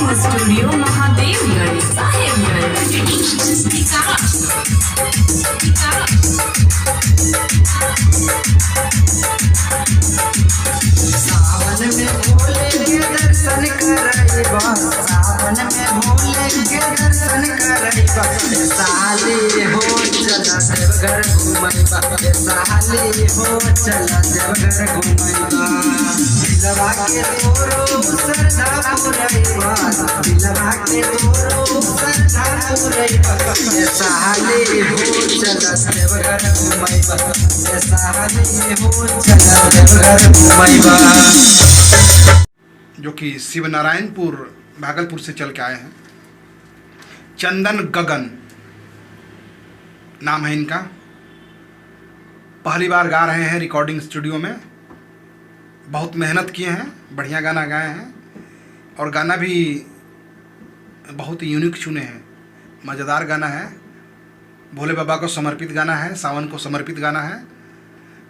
Recording studio Mahadevgarh Sahebganj. Sawan में भोले के दर्शन करैबा, सावन में भोले के दर्शन करैबा, साली हो चला देवघर घुमैबा, साली हो चला देवघर घुमैबा। दिलवा के तोरो श्रद्धा पुरैबा, दिलवा के तोरो श्रद्धा पुरैबा, साली हो चला देवघर घुमैबा, साली हो चला देवघर घुमैबा। जो कि शिवनारायणपुर भागलपुर से चल के आए हैं। चंदन गगन नाम है इनका। पहली बार गा रहे हैं रिकॉर्डिंग स्टूडियो में। बहुत मेहनत किए हैं, बढ़िया गाना गाए हैं और गाना भी बहुत यूनिक चुने हैं। मज़ेदार गाना है, भोले बाबा को समर्पित गाना है, सावन को समर्पित गाना है,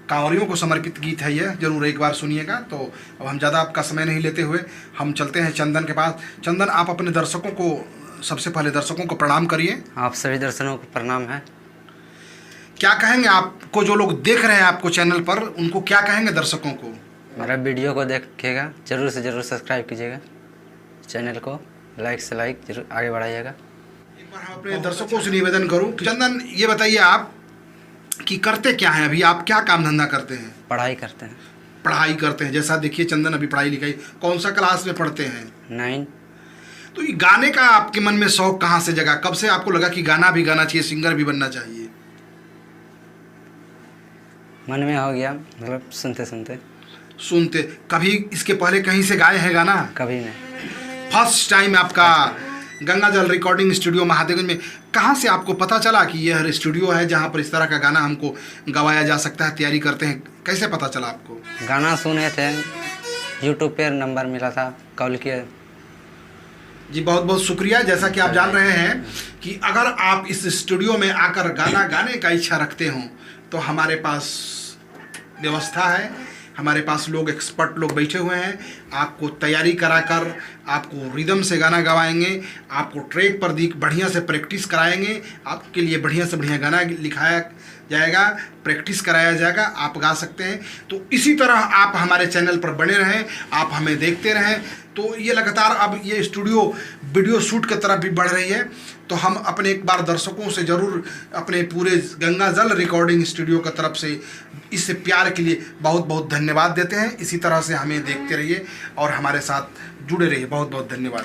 कांवरियों को समर्पित गीत है। यह जरूर एक बार सुनिएगा। तो अब हम ज़्यादा आपका समय नहीं लेते हुए हम चलते हैं चंदन के पास। चंदन, आप अपने दर्शकों को, सबसे पहले दर्शकों को प्रणाम करिए। आप सभी दर्शकों को प्रणाम है। क्या कहेंगे आपको, जो लोग देख रहे हैं आपको चैनल पर, उनको क्या कहेंगे दर्शकों को? मेरा वीडियो को देखिएगा, जरूर से जरूर सब्सक्राइब कीजिएगा, चैनल को लाइक से लाइक जरूर आगे बढ़ाइएगा। एक बार हम अपने दर्शकों से निवेदन करूँ। चंदन, ये बताइए आप कि करते क्या हैं अभी? आप क्या काम धंधा करते हैं? पढ़ाई करते हैं। पढ़ाई करते हैं। जैसा देखिए चंदन अभी पढ़ाई लिखाई कौन सा क्लास में पढ़ते हैं? 9। तो ये गाने का आपके मन में शौक कहाँ से जगा? कब से आपको लगा कि गाना भी गाना चाहिए, सिंगर भी बनना चाहिए? मन में हो गया, मतलब सुनते सुनते। कभी इसके पहले कहीं से गाए हैं गाना? कभी नहीं। फर्स्ट टाइम आपका गंगा जल रिकॉर्डिंग स्टूडियो महादेवगंज में। कहाँ से आपको पता चला कि यह स्टूडियो है जहाँ पर इस तरह का गाना हमको गवाया जा सकता है, तैयारी करते हैं? कैसे पता चला आपको? गाना सुने थे, यूट्यूब पर नंबर मिला था, कॉल किया। जी बहुत बहुत शुक्रिया। जैसा कि आप जान रहे हैं कि अगर आप इस स्टूडियो में आकर गाना गाने का इच्छा रखते हो तो हमारे पास व्यवस्था है, हमारे पास लोग, एक्सपर्ट लोग बैठे हुए हैं। आपको तैयारी कराकर आपको रिदम से गाना गवाएंगे, आपको ट्रैक पर बढ़िया से प्रैक्टिस कराएंगे, आपके लिए बढ़िया से बढ़िया गाना लिखाया जाएगा, प्रैक्टिस कराया जाएगा, आप गा सकते हैं। तो इसी तरह आप हमारे चैनल पर बने रहें, आप हमें देखते रहें। तो ये लगातार अब ये स्टूडियो वीडियो शूट की तरफ भी बढ़ रही है। तो हम अपने एक बार दर्शकों से ज़रूर अपने पूरे गंगा जल रिकॉर्डिंग स्टूडियो की तरफ से इस प्यार के लिए बहुत बहुत धन्यवाद देते हैं। इसी तरह से हमें देखते रहिए और हमारे साथ जुड़े रहिए। बहुत बहुत धन्यवाद।